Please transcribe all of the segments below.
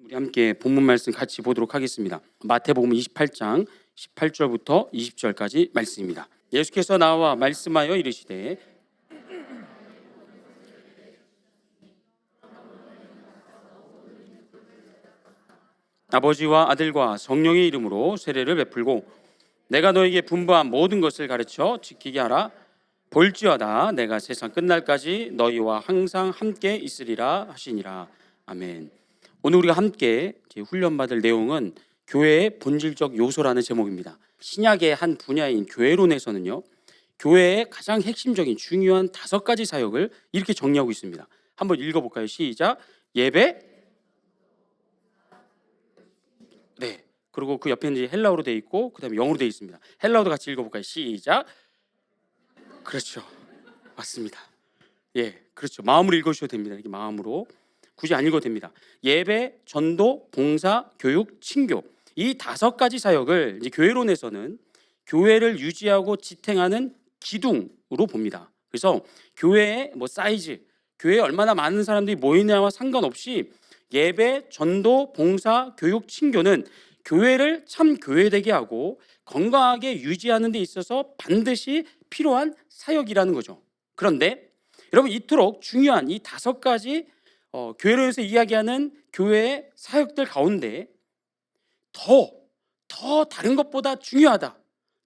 우리 함께 본문 말씀 같이 보도록 하겠습니다. 마태복음 28장 18절부터 20절까지 말씀입니다. 예수께서 나와 말씀하여 이르시되 아버지와 아들과 성령의 이름으로 세례를 베풀고 내가 너에게 분부한 모든 것을 가르쳐 지키게 하라. 볼지어다 내가 세상 끝날까지 너희와 항상 함께 있으리라 하시니라. 아멘. 오늘 우리가 함께 훈련받을 내용은 교회의 본질적 요소라는 제목입니다. 신약의 한 분야인 교회론에서는요, 교회의 가장 핵심적인 중요한 5가지 사역을 이렇게 정리하고 있습니다. 한번 읽어볼까요? 시작. 예배. 네. 그리고 그 옆에는 이제 헬라어로 되어 있고 그다음에 영어로 되어 있습니다. 헬라어도 같이 읽어볼까요? 시작. 그렇죠. 맞습니다. 예, 그렇죠. 마음으로 읽으셔도 됩니다. 이렇게 마음으로. 굳이 안 읽어도 됩니다. 예배, 전도, 봉사, 교육, 친교. 이 5가지 사역을 이제 교회론에서는 교회를 유지하고 지탱하는 기둥으로 봅니다. 그래서 교회의 사이즈, 교회에 얼마나 많은 사람들이 모이냐와 상관없이 예배, 전도, 봉사, 교육, 친교는 교회를 참 교회되게 하고 건강하게 유지하는 데 있어서 반드시 필요한 사역이라는 거죠. 그런데 여러분, 이토록 중요한 이 5가지 교회로에서 이야기하는 교회의 사역들 가운데 더 다른 것보다 중요하다,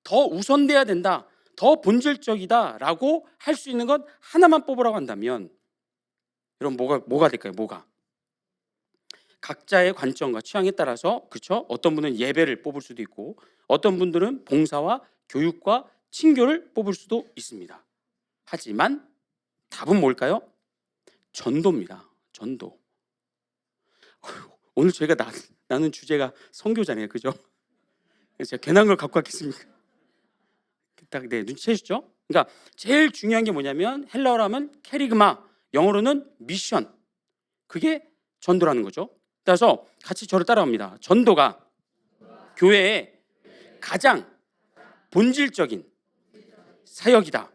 더 우선돼야 된다, 더 본질적이다라고 할 수 있는 건 하나만 뽑으라고 한다면 여러분, 뭐가 될까요? 뭐가? 각자의 관점과 취향에 따라서, 그렇죠? 어떤 분은 예배를 뽑을 수도 있고 어떤 분들은 봉사와 교육과 친교를 뽑을 수도 있습니다. 하지만 답은 뭘까요? 전도입니다. 전도. 오늘 저희가 나눈 주제가 선교잖아요, 그죠? 제가 괜한 걸 갖고 왔겠습니까? 딱 눈치채셨죠? 그러니까 제일 중요한 게 뭐냐면 헬라어로 하면 캐리그마, 영어로는 미션. 그게 전도라는 거죠. 따라서 같이 저를 따라합니다. 전도가 교회의 가장 본질적인 사역이다.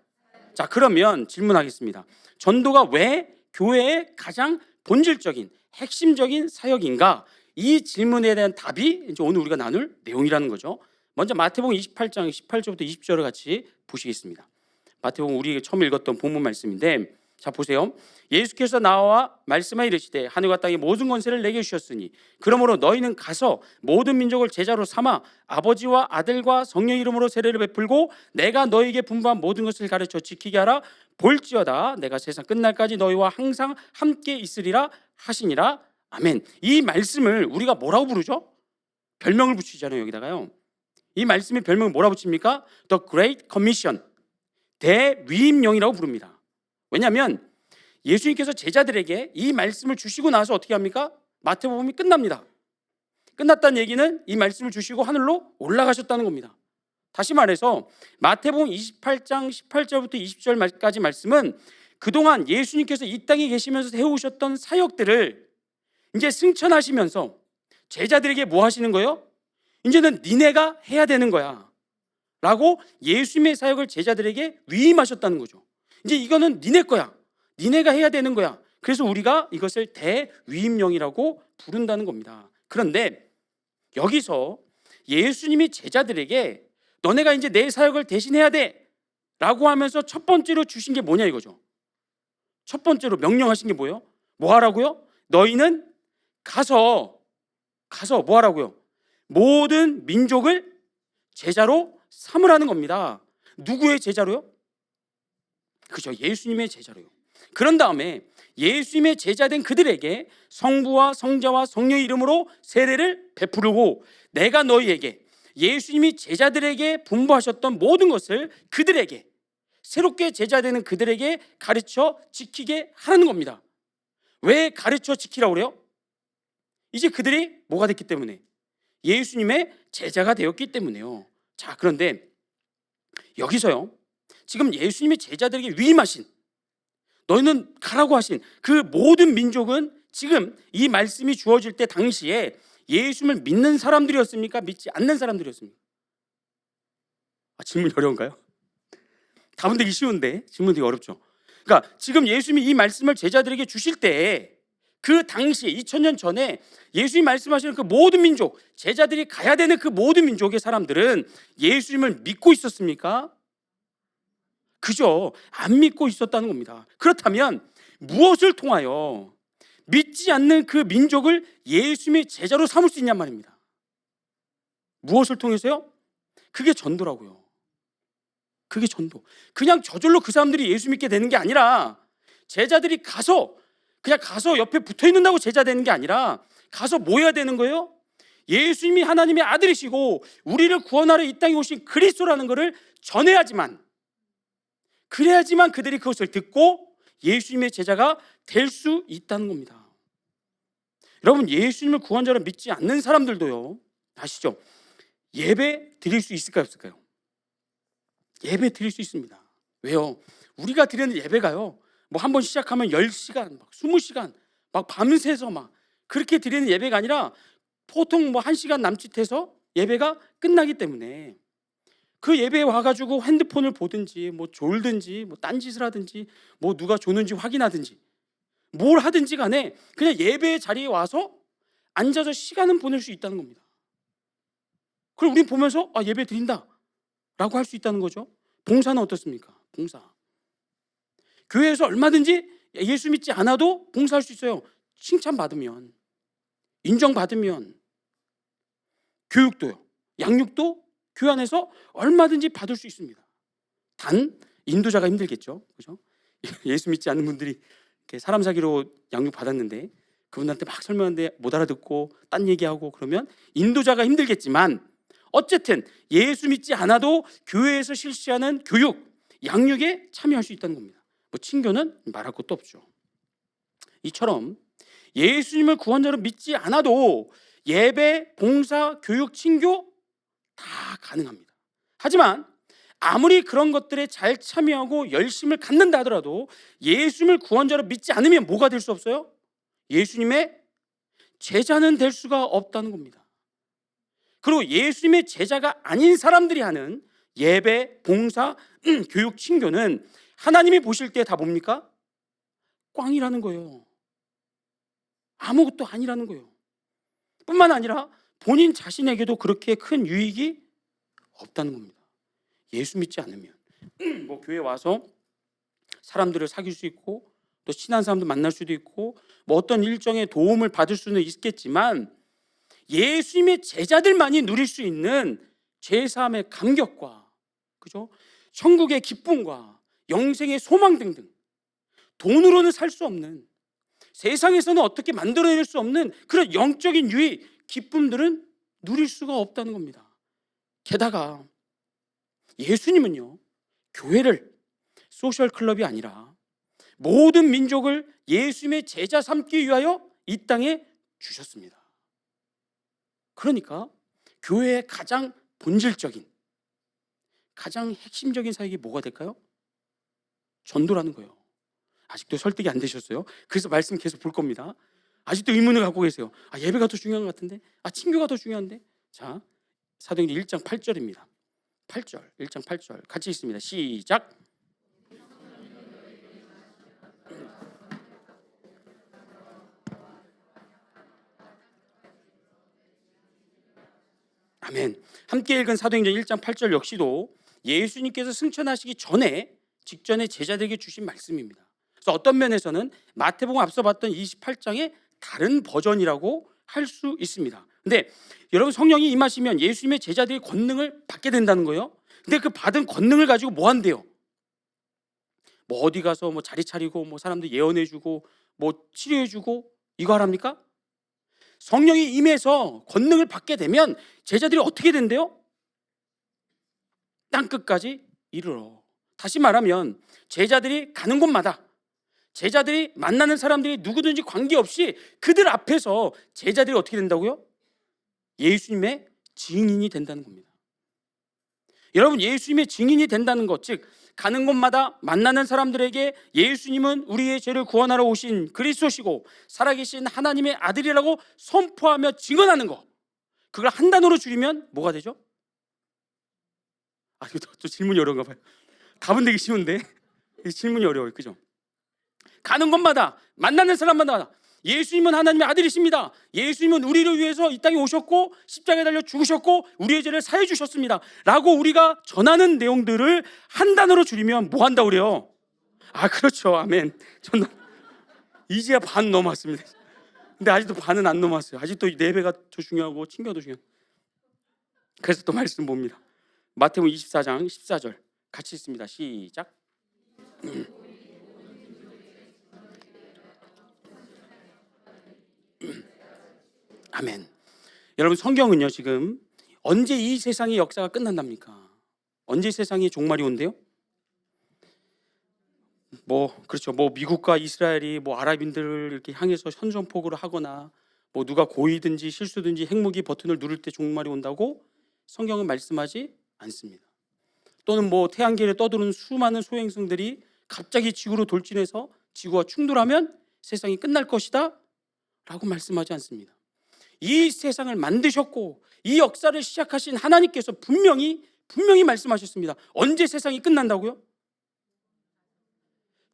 자, 그러면 질문하겠습니다. 전도가 왜 교회의 가장 본질적인 핵심적인 사역인가? 이 질문에 대한 답이 이제 오늘 우리가 나눌 내용이라는 거죠. 먼저 마태복음 28장 18절부터 20절을 같이 보시겠습니다. 마태복음 우리 처음 읽었던 본문 말씀인데, 자 보세요. 예수께서 나와 말씀하여 이르시되 하늘과 땅의 모든 권세를 내게 주셨으니 그러므로 너희는 가서 모든 민족을 제자로 삼아 아버지와 아들과 성령 이름으로 세례를 베풀고 내가 너희에게 분부한 모든 것을 가르쳐 지키게 하라. 볼지어다 내가 세상 끝날까지 너희와 항상 함께 있으리라 하시니라. 아멘. 이 말씀을 우리가 뭐라고 부르죠? 별명을 붙이잖아요. 여기다가요. 이 말씀의 별명을 뭐라고 붙입니까? The Great Commission, 대위임령이라고 부릅니다. 왜냐하면 예수님께서 제자들에게 이 말씀을 주시고 나서 어떻게 합니까? 마태복음이 끝납니다. 끝났다는 얘기는 이 말씀을 주시고 하늘로 올라가셨다는 겁니다. 다시 말해서 마태복음 28장 18절부터 20절까지 말씀은 그동안 예수님께서 이 땅에 계시면서 해오셨던 사역들을 이제 승천하시면서 제자들에게 뭐 하시는 거예요? 이제는 니네가 해야 되는 거야 라고 예수님의 사역을 제자들에게 위임하셨다는 거죠. 이제 이거는 니네 거야. 니네가 해야 되는 거야. 그래서 우리가 이것을 대위임령이라고 부른다는 겁니다. 그런데 여기서 예수님이 제자들에게 너네가 이제 내 사역을 대신해야 돼 라고 하면서 첫 번째로 주신 게 뭐냐 이거죠. 첫 번째로 명령하신 게 뭐예요? 뭐 하라고요? 너희는 가서 뭐 하라고요? 모든 민족을 제자로 삼으라는 겁니다. 누구의 제자로요? 그죠, 예수님의 제자로요. 그런 다음에 예수님의 제자된 그들에게 성부와 성자와 성령의 이름으로 세례를 베푸르고 내가 너희에게 예수님이 제자들에게 분부하셨던 모든 것을 그들에게, 새롭게 제자되는 그들에게 가르쳐 지키게 하라는 겁니다. 왜 가르쳐 지키라고 그래요? 이제 그들이 뭐가 됐기 때문에, 예수님의 제자가 되었기 때문에요. 자, 그런데 여기서요, 지금 예수님이 제자들에게 위임하신, 너희는 가라고 하신 그 모든 민족은 지금 이 말씀이 주어질 때 당시에 예수님을 믿는 사람들이었습니까? 믿지 않는 사람들이었습니까? 질문이 어려운가요? 답은 되기 쉬운데 질문 되기 어렵죠. 그러니까 지금 예수님이 이 말씀을 제자들에게 주실 때 그 당시에 2000년 전에 예수님 말씀하시는 그 모든 민족, 제자들이 가야 되는 그 모든 민족의 사람들은 예수님을 믿고 있었습니까? 그죠? 안 믿고 있었다는 겁니다. 그렇다면 무엇을 통하여 믿지 않는 그 민족을 예수님의 제자로 삼을 수 있냔 말입니다. 무엇을 통해서요? 그게 전도라고요. 그게 전도. 그냥 저절로 그 사람들이 예수 믿게 되는 게 아니라, 제자들이 그냥 가서 옆에 붙어 있는다고 제자 되는 게 아니라 가서 뭐 해야 되는 거예요? 예수님이 하나님의 아들이시고 우리를 구원하러 이 땅에 오신 그리스도라는 것을 전해야지만, 그래야지만 그들이 그것을 듣고 예수님의 제자가 될 수 있다는 겁니다. 여러분, 예수님을 구원자로 믿지 않는 사람들도요, 아시죠? 예배 드릴 수 있을까요, 없을까요? 예배 드릴 수 있습니다. 왜요? 우리가 드리는 예배가요, 뭐 한 번 시작하면 10시간, 막 20시간, 막 밤새서 막 그렇게 드리는 예배가 아니라 보통 뭐 1시간 남짓해서 예배가 끝나기 때문에, 그 예배에 와가지고 핸드폰을 보든지 뭐 졸든지 뭐 딴짓을 하든지 뭐 누가 조는지 확인하든지 뭘 하든지 간에 그냥 예배의 자리에 와서 앉아서 시간은 보낼 수 있다는 겁니다. 그럼 우린 보면서 예배 드린다 라고 할 수 있다는 거죠. 봉사는 어떻습니까? 봉사. 교회에서 얼마든지 예수 믿지 않아도 봉사할 수 있어요. 칭찬받으면, 인정받으면. 교육도요, 양육도 교회 안에서 얼마든지 받을 수 있습니다. 단 인도자가 힘들겠죠, 그죠? 예수 믿지 않는 분들이 이렇게 사람 사기로 양육 받았는데 그분한테 막 설명하는데 못 알아듣고 딴 얘기하고 그러면 인도자가 힘들겠지만, 어쨌든 예수 믿지 않아도 교회에서 실시하는 교육, 양육에 참여할 수 있다는 겁니다. 뭐 친교는 말할 것도 없죠. 이처럼 예수님을 구원자로 믿지 않아도 예배, 봉사, 교육, 친교 다 가능합니다. 하지만 아무리 그런 것들에 잘 참여하고 열심을 갖는다 하더라도 예수님을 구원자로 믿지 않으면 뭐가 될 수 없어요? 예수님의 제자는 될 수가 없다는 겁니다. 그리고 예수님의 제자가 아닌 사람들이 하는 예배, 봉사, 교육, 친교는 하나님이 보실 때 다 뭡니까? 꽝이라는 거예요. 아무것도 아니라는 거예요. 뿐만 아니라 본인 자신에게도 그렇게 큰 유익이 없다는 겁니다. 예수 믿지 않으면 뭐 교회 와서 사람들을 사귈 수 있고 또 친한 사람도 만날 수도 있고 뭐 어떤 일정의 도움을 받을 수는 있겠지만, 예수님의 제자들만이 누릴 수 있는 제사함의 감격과, 그죠? 천국의 기쁨과 영생의 소망 등등, 돈으로는 살 수 없는, 세상에서는 어떻게 만들어낼 수 없는 그런 영적인 유익, 기쁨들은 누릴 수가 없다는 겁니다. 게다가 예수님은요, 교회를 소셜 클럽이 아니라 모든 민족을 예수님의 제자 삼기 위하여 이 땅에 주셨습니다. 그러니까 교회의 가장 본질적인, 가장 핵심적인 사역이 뭐가 될까요? 전도라는 거예요. 아직도 설득이 안 되셨어요? 그래서 말씀 계속 볼 겁니다. 아직도 의문을 갖고 계세요. 예배가 더 중요한 것 같은데, 친교가 더 중요한데. 자, 사도행전 1장 8절입니다. 8절, 1장 8절 같이 있습니다. 시작. 아멘. 함께 읽은 사도행전 1장 8절 역시도 예수님께서 승천하시기 직전에 제자들에게 주신 말씀입니다. 그래서 어떤 면에서는 마태복음 앞서 봤던 28장의 다른 버전이라고 할 수 있습니다. 근데 여러분, 성령이 임하시면 예수님의 제자들이 권능을 받게 된다는 거예요. 근데 그 받은 권능을 가지고 뭐 한대요? 뭐 어디 가서 뭐 자리 차리고 뭐 사람들 예언해주고 뭐 치료해주고 이거 하랍니까? 성령이 임해서 권능을 받게 되면 제자들이 어떻게 된대요? 땅끝까지 이르러. 다시 말하면 제자들이 가는 곳마다, 제자들이 만나는 사람들이 누구든지 관계없이 그들 앞에서 제자들이 어떻게 된다고요? 예수님의 증인이 된다는 겁니다. 여러분, 예수님의 증인이 된다는 것, 즉 가는 곳마다 만나는 사람들에게 예수님은 우리의 죄를 구원하러 오신 그리스도시고 살아계신 하나님의 아들이라고 선포하며 증언하는 것, 그걸 한 단어로 줄이면 뭐가 되죠? 이거 또 질문이 어려운가 봐요. 답은 되기 쉬운데 질문이 어려워요, 그죠? 가는 곳마다 만나는 사람마다 예수님은 하나님의 아들이십니다. 예수님은 우리를 위해서 이 땅에 오셨고 십자가에 달려 죽으셨고 우리의 죄를 사해 주셨습니다 라고 우리가 전하는 내용들을 한 단어로 줄이면 뭐 한다고 그래요? 아, 그렇죠. 아멘. 저는 이제야 반 넘었습니다. 근데 아직도 반은 안 넘었어요. 아직도 4배가 더 중요하고 친교가 더 중요해요. 그래서 또 말씀 봅니다. 마태복음 24장 14절 같이 읽습니다. 시작. 아멘. 여러분, 성경은요 지금 언제 이 세상의 역사가 끝난답니까? 언제 세상이 종말이 온대요? 그렇죠. 미국과 이스라엘이 아랍인들을 이렇게 향해서 선전포고를 하거나 누가 고의든지 실수든지 핵무기 버튼을 누를 때 종말이 온다고 성경은 말씀하지 않습니다. 또는 태양계를 떠도는 수많은 소행성들이 갑자기 지구로 돌진해서 지구와 충돌하면 세상이 끝날 것이다 라고 말씀하지 않습니다. 이 세상을 만드셨고 이 역사를 시작하신 하나님께서 분명히 말씀하셨습니다. 언제 세상이 끝난다고요?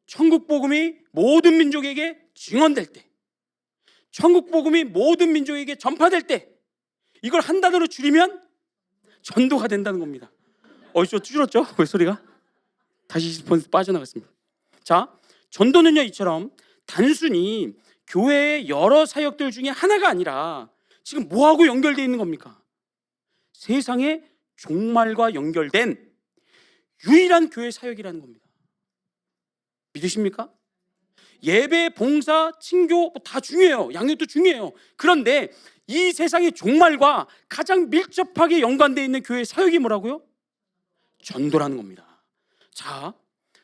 천국 복음이 모든 민족에게 증언될 때, 천국 복음이 모든 민족에게 전파될 때, 이걸 한 단어로 줄이면 전도가 된다는 겁니다. 저 줄었죠? 왜 소리가? 다시 20% 빠져나갔습니다. 자, 전도는요 이처럼 단순히 교회의 여러 사역들 중에 하나가 아니라 지금 뭐하고 연결되어 있는 겁니까? 세상의 종말과 연결된 유일한 교회 사역이라는 겁니다. 믿으십니까? 예배, 봉사, 친교 다 중요해요. 양육도 중요해요. 그런데 이 세상의 종말과 가장 밀접하게 연관되어 있는 교회 사역이 뭐라고요? 전도라는 겁니다. 자,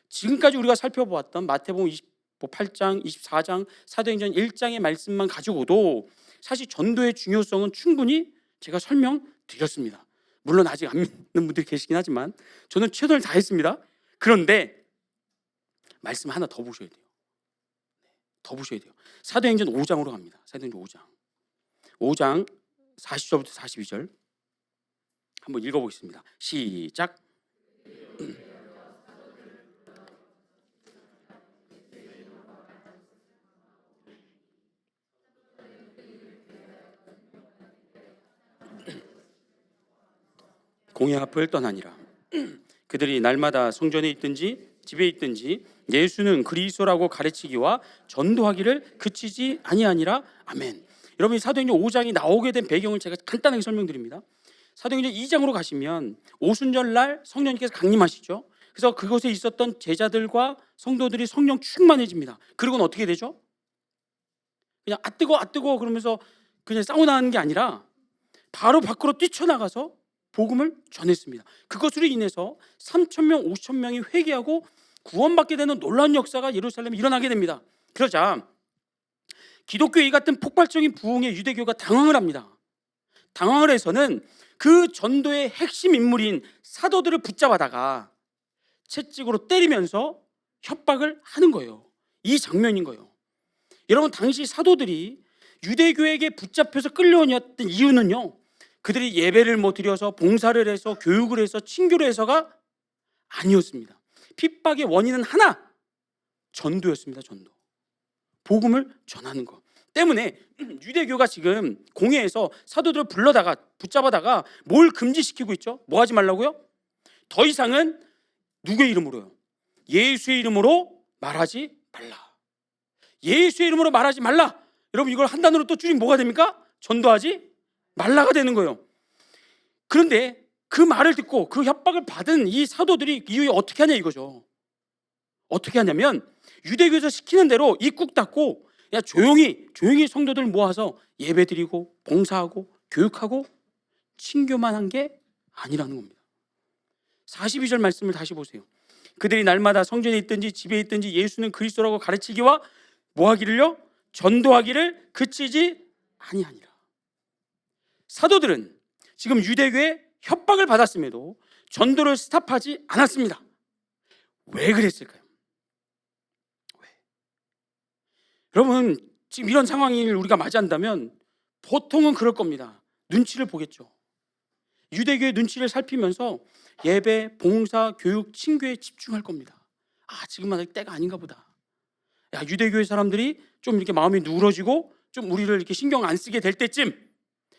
지금까지 우리가 살펴보았던 마태복음 28장, 24장, 사도행전 1장의 말씀만 가지고도 사실 전도의 중요성은 충분히 제가 설명드렸습니다. 물론 아직 안 믿는 분들이 계시긴 하지만 저는 최선을 다했습니다. 그런데 말씀 하나 더 보셔야 돼요. 더 보셔야 돼요. 사도행전 5장으로 갑니다. 사도행전 5장 40절부터 42절 한번 읽어보겠습니다. 시작. 공회 앞을 떠나니라. 그들이 날마다 성전에 있든지 집에 있든지 예수는 그리스도라고 가르치기와 전도하기를 그치지 아니하니라. 아멘. 여러분, 사도행전 5장이 나오게 된 배경을 제가 간단하게 설명드립니다. 사도행전 2장으로 가시면 오순절날 성령님께서 강림하시죠. 그래서 그곳에 있었던 제자들과 성도들이 성령 충만해집니다. 그리고는 어떻게 되죠? 그냥 아 뜨거 그러면서 그냥 싸우나는 게 아니라 바로 밖으로 뛰쳐나가서 복음을 전했습니다. 그것으로 인해서 3,000명, 5,000명이 회개하고 구원받게 되는 놀라운 역사가 예루살렘에 일어나게 됩니다. 그러자 기독교 이 같은 폭발적인 부흥에 유대교가 당황을 합니다. 당황을 해서는 그 전도의 핵심 인물인 사도들을 붙잡아다가 채찍으로 때리면서 협박을 하는 거예요. 이 장면인 거예요. 여러분, 당시 사도들이 유대교에게 붙잡혀서 끌려오었던 이유는요, 그들이 예배를 못 드려서 봉사를 해서 교육을 해서 친교를 해서가 아니었습니다. 핍박의 원인은 하나, 전도였습니다. 전도. 복음을 전하는 것 때문에 유대교가 지금 공회에서 사도들을 불러다가 붙잡아다가 뭘 금지시키고 있죠? 뭐 하지 말라고요? 더 이상은 누구의 이름으로요? 예수의 이름으로 말하지 말라. 예수의 이름으로 말하지 말라. 여러분, 이걸 한 단어로 또 줄이면 뭐가 됩니까? 전도하지 말라가 되는 거예요. 그런데 그 말을 듣고 그 협박을 받은 이 사도들이 이후에 어떻게 하냐 이거죠. 어떻게 하냐면 유대교에서 시키는 대로 입국 닫고 그냥 조용히 성도들 모아서 예배드리고 봉사하고 교육하고 친교만 한 게 아니라는 겁니다. 42절 말씀을 다시 보세요. 그들이 날마다 성전에 있든지 집에 있든지 예수는 그리스도라고 가르치기와 뭐하기를요? 전도하기를 그치지 아니하니라. 사도들은 지금 유대교의 협박을 받았음에도 전도를 스탑하지 않았습니다. 왜 그랬을까요? 왜? 여러분, 지금 이런 상황을 우리가 맞이한다면 보통은 그럴 겁니다. 눈치를 보겠죠. 유대교의 눈치를 살피면서 예배, 봉사, 교육, 친교에 집중할 겁니다. 지금은 아직 때가 아닌가 보다. 야, 유대교의 사람들이 좀 이렇게 마음이 누그러지고 좀 우리를 이렇게 신경 안 쓰게 될 때쯤,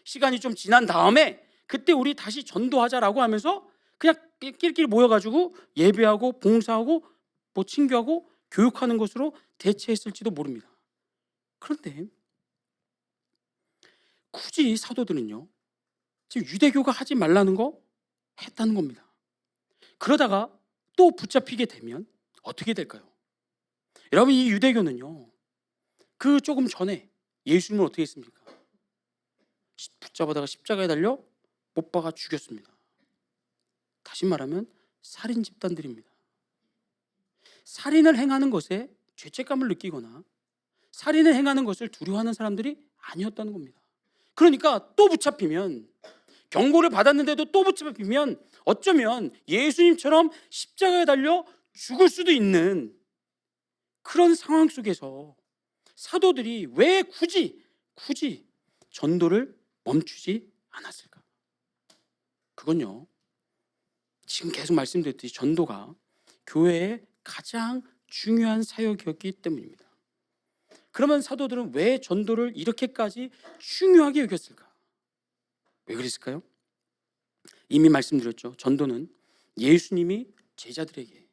시간이 좀 지난 다음에 그때 우리 다시 전도하자라고 하면서 그냥 끼리끼리 모여가지고 예배하고 봉사하고 뭐 친교하고 교육하는 것으로 대체했을지도 모릅니다. 그런데 굳이 사도들은요, 지금 유대교가 하지 말라는 거 했다는 겁니다. 그러다가 또 붙잡히게 되면 어떻게 될까요? 여러분, 이 유대교는요, 그 조금 전에 예수님을 어떻게 했습니까? 붙잡아다가 십자가에 달려 못 박아 죽였습니다. 다시 말하면 살인 집단들입니다. 살인을 행하는 것에 죄책감을 느끼거나 살인을 행하는 것을 두려워하는 사람들이 아니었다는 겁니다. 그러니까 또 붙잡히면, 경고를 받았는데도 또 붙잡히면 어쩌면 예수님처럼 십자가에 달려 죽을 수도 있는 그런 상황 속에서 사도들이 왜 굳이 전도를 멈추지 않았을까? 그건요, 지금 계속 말씀드렸듯이 전도가 교회의 가장 중요한 사역이었기 때문입니다. 그러면 사도들은 왜 전도를 이렇게까지 중요하게 여겼을까? 왜 그랬을까요? 이미 말씀드렸죠. 전도는 예수님이 제자들에게,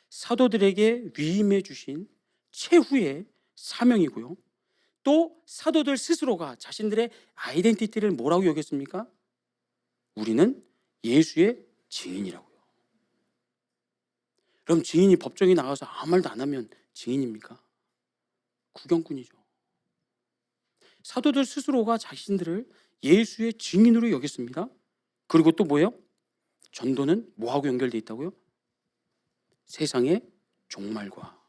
사도들에게 위임해 주신 최후의 사명이고요. 또 사도들 스스로가 자신들의 아이덴티티를 뭐라고 여겼습니까? 우리는 예수의 증인이라고요. 그럼 증인이 법정에 나가서 아무 말도 안 하면 증인입니까? 구경꾼이죠. 사도들 스스로가 자신들을 예수의 증인으로 여겼습니다. 그리고 또 뭐예요? 전도는 뭐하고 연결되어 있다고요? 세상의 종말과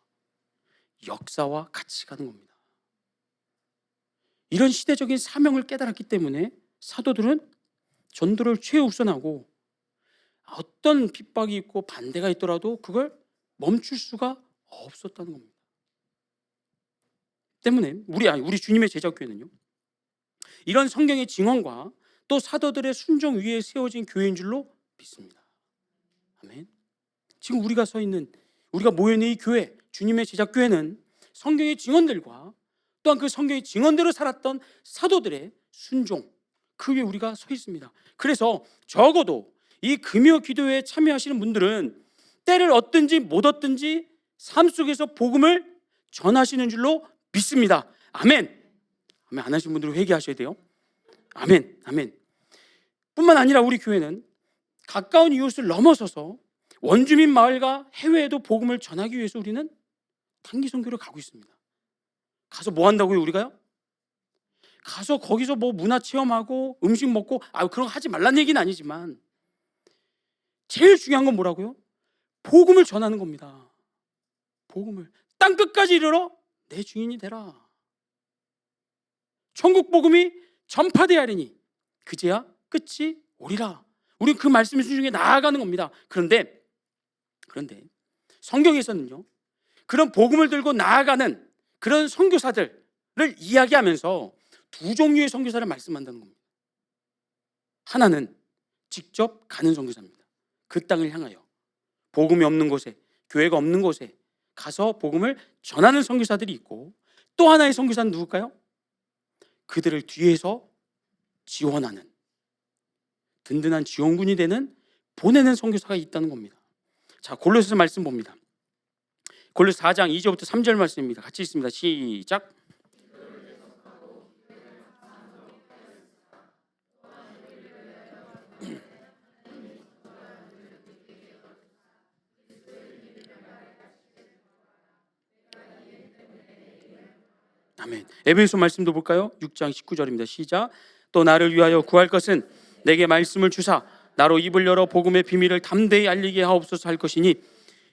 역사와 같이 가는 겁니다. 이런 시대적인 사명을 깨달았기 때문에 사도들은 전도를 최우선하고 어떤 핍박이 있고 반대가 있더라도 그걸 멈출 수가 없었다는 겁니다. 때문에 우리 주님의 제자교회는요, 이런 성경의 증언과 또 사도들의 순종 위에 세워진 교회인 줄로 믿습니다. 아멘. 지금 우리가 모여 있는 이 교회, 주님의 제자교회는 성경의 증언들과 또한 그 성경의 증언대로 살았던 사도들의 순종, 그 위에 우리가 서 있습니다. 그래서 적어도 이 금요 기도회에 참여하시는 분들은 때를 얻든지 못 얻든지 삶 속에서 복음을 전하시는 줄로 믿습니다. 아멘. 아멘. 안 하신 분들은 회개하셔야 돼요. 아멘. 아멘. 뿐만 아니라 우리 교회는 가까운 이웃을 넘어서서 원주민 마을과 해외에도 복음을 전하기 위해서 우리는 단기 선교를 가고 있습니다. 가서 뭐 한다고요, 우리가요? 가서 거기서 뭐 문화 체험하고 음식 먹고, 그런 거 하지 말란 얘기는 아니지만 제일 중요한 건 뭐라고요? 복음을 전하는 겁니다. 복음을 땅 끝까지 이르러 내 증인이 되라. 천국 복음이 전파되어야 하리니 그제야 끝이 오리라. 우리는 그 말씀의 순종에 나아가는 겁니다. 그런데 성경에서는요, 그런 복음을 들고 나아가는 그런 선교사들을 이야기하면서 두 종류의 선교사를 말씀한다는 겁니다. 하나는 직접 가는 선교사입니다. 그 땅을 향하여 복음이 없는 곳에, 교회가 없는 곳에 가서 복음을 전하는 선교사들이 있고, 또 하나의 선교사는 누굴까요? 그들을 뒤에서 지원하는, 든든한 지원군이 되는, 보내는 선교사가 있다는 겁니다. 자, 골로새서 말씀 봅니다. 골로새 4장 2절부터 3절 말씀입니다. 같이 읽습니다. 시작. 아멘. 에베소 말씀도 볼까요? 6장 19절입니다. 시작. 또 나를 위하여 구할 것은 내게 말씀을 주사 나로 입을 열어 복음의 비밀을 담대히 알리게 하옵소서 할 것이니,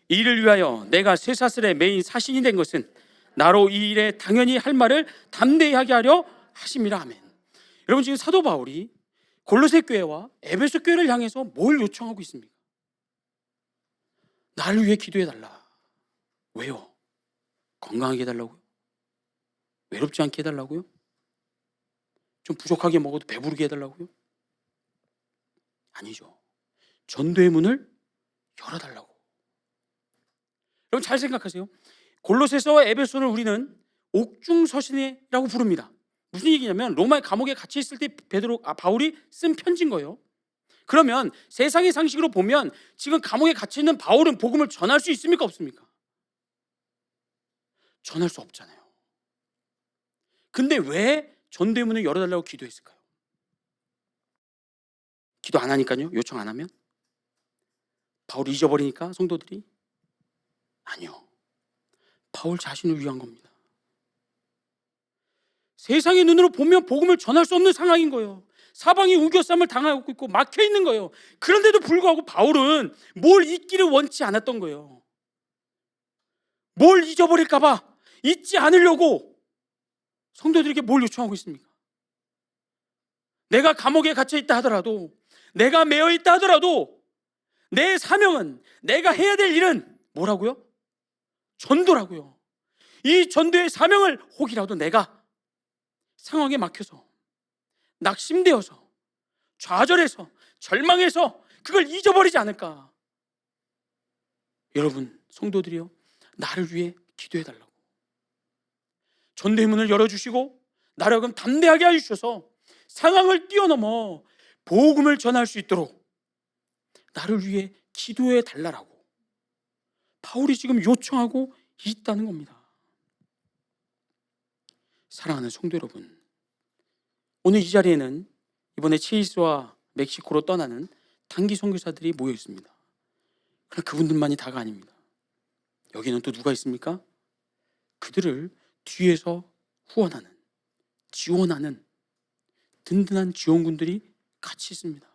이를 위하여 내가 쇠사슬의 메인 사신이 된 것은 나로 이 일에 당연히 할 말을 담대히 하게 하려 하심이라. 아멘. 여러분, 지금 사도 바울이 골로새 교회와 에베소 교회를 향해서 뭘 요청하고 있습니까? 나를 위해 기도해 달라. 왜요? 건강하게 해달라고요? 외롭지 않게 해달라고요? 좀 부족하게 먹어도 배부르게 해달라고요? 아니죠. 전도의 문을 열어달라고. 여러분, 잘 생각하세요. 골로새서와 에베소를 우리는 옥중서신이라고 부릅니다. 무슨 얘기냐면 로마의 감옥에 갇혀 있을 때 바울이 쓴 편지인 거예요. 그러면 세상의 상식으로 보면 지금 감옥에 갇혀 있는 바울은 복음을 전할 수 있습니까, 없습니까? 전할 수 없잖아요. 근데 왜 전도의 문을 열어달라고 기도했을까요? 기도 안 하니까요? 요청 안 하면? 바울을 잊어버리니까 성도들이? 아니요. 바울 자신을 위한 겁니다. 세상의 눈으로 보면 복음을 전할 수 없는 상황인 거예요. 사방이 우겨쌈을 당하고 있고 막혀 있는 거예요. 그런데도 불구하고 바울은 뭘 잊기를 원치 않았던 거예요. 뭘 잊어버릴까 봐 잊지 않으려고 성도들에게 뭘 요청하고 있습니까? 내가 감옥에 갇혀 있다 하더라도, 내가 매여 있다 하더라도 내 사명은, 내가 해야 될 일은 뭐라고요? 전도라고요. 이 전도의 사명을 혹이라도 내가 상황에 막혀서, 낙심되어서, 좌절해서, 절망해서 그걸 잊어버리지 않을까. 여러분 성도들이요, 나를 위해 기도해달라고. 전도의 문을 열어주시고 나를 하여금 담대하게 해주셔서 상황을 뛰어넘어 복음을 전할 수 있도록 나를 위해 기도해달라고 바울이 지금 요청하고 있다는 겁니다. 사랑하는 성도 여러분, 오늘 이 자리에는 이번에 치이스와 멕시코로 떠나는 단기 선교사들이 모여 있습니다. 그러나 그분들만이 다가 아닙니다. 여기는 또 누가 있습니까? 그들을 뒤에서 후원하는, 지원하는 든든한 지원군들이 같이 있습니다.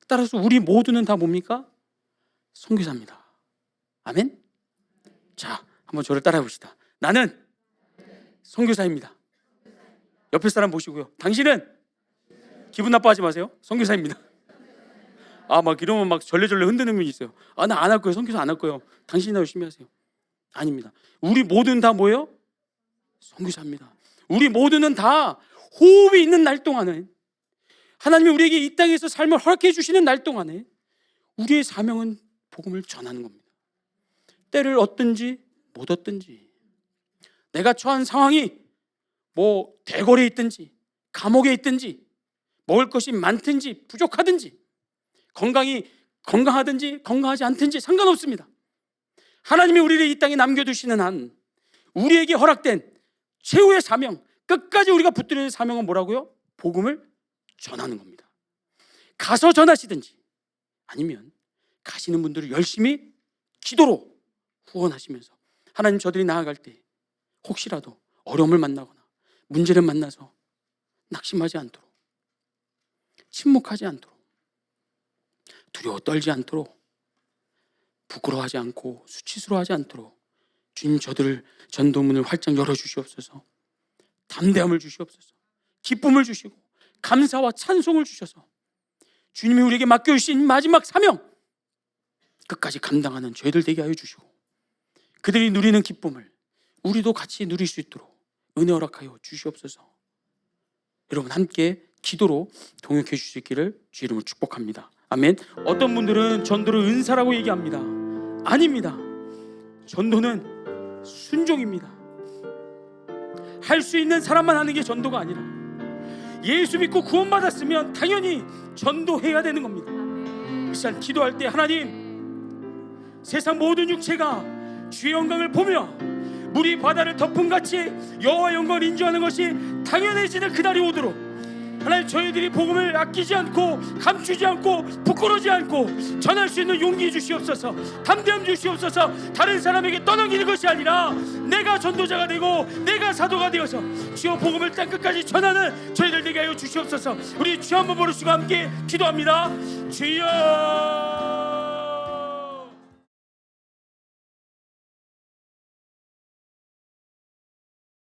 따라서 우리 모두는 다 뭡니까? 선교사입니다. 아멘? 자, 한번 저를 따라해 봅시다. 나는 선교사입니다. 옆에 사람 보시고요. 당신은? 기분 나빠하지 마세요. 선교사입니다. 막 이러면 막 절레절레 흔드는 분이 있어요. 나 안 할 거예요. 선교사 안 할 거예요. 당신이나 열심히 하세요. 아닙니다. 우리 모두는 다 뭐예요? 선교사입니다. 우리 모두는 다 호흡이 있는 날 동안은, 하나님이 우리에게 이 땅에서 삶을 허락해 주시는 날 동안에 우리의 사명은 복음을 전하는 겁니다. 때를 얻든지 못 얻든지, 내가 처한 상황이 대궐에 있든지 감옥에 있든지, 먹을 것이 많든지 부족하든지, 건강하든지 건강하지 않든지 상관없습니다. 하나님이 우리를 이 땅에 남겨두시는 한 우리에게 허락된 최후의 사명, 끝까지 우리가 붙들어야 될 사명은 뭐라고요? 복음을 전하는 겁니다. 가서 전하시든지 아니면 가시는 분들을 열심히 기도로 후원하시면서, 하나님 저들이 나아갈 때 혹시라도 어려움을 만나거나 문제를 만나서 낙심하지 않도록, 침묵하지 않도록, 두려워 떨지 않도록, 부끄러워하지 않고 수치스러워하지 않도록 주님 저들을 전도문을 활짝 열어주시옵소서. 담대함을 주시옵소서. 기쁨을 주시고 감사와 찬송을 주셔서 주님이 우리에게 맡겨주신 마지막 사명 끝까지 감당하는 저희들 되게 하여 주시고, 그들이 누리는 기쁨을 우리도 같이 누릴 수 있도록 은혜 허락하여 주시옵소서. 여러분 함께 기도로 동역해 주실 수 있기를 주 이름으로 축복합니다. 아멘. 어떤 분들은 전도를 은사라고 얘기합니다. 아닙니다. 전도는 순종입니다. 할 수 있는 사람만 하는 게 전도가 아니라 예수 믿고 구원받았으면 당연히 전도해야 되는 겁니다. 이 시간 기도할 때, 하나님, 세상 모든 육체가 주의 영광을 보며 물이 바다를 덮은 같이 여호와 영광을 인정하는 것이 당연해지는 그날이 오도록 하나님 저희들이 복음을 아끼지 않고 감추지 않고 부끄러지 않고 전할 수 있는 용기 주시옵소서. 담대함 주시옵소서. 다른 사람에게 떠넘기는 것이 아니라 내가 전도자가 되고 내가 사도가 되어서 주여 복음을 땅끝까지 전하는 저희들 되게 하여 주시옵소서. 우리 주 한번 부르시고 함께 기도합니다. 주여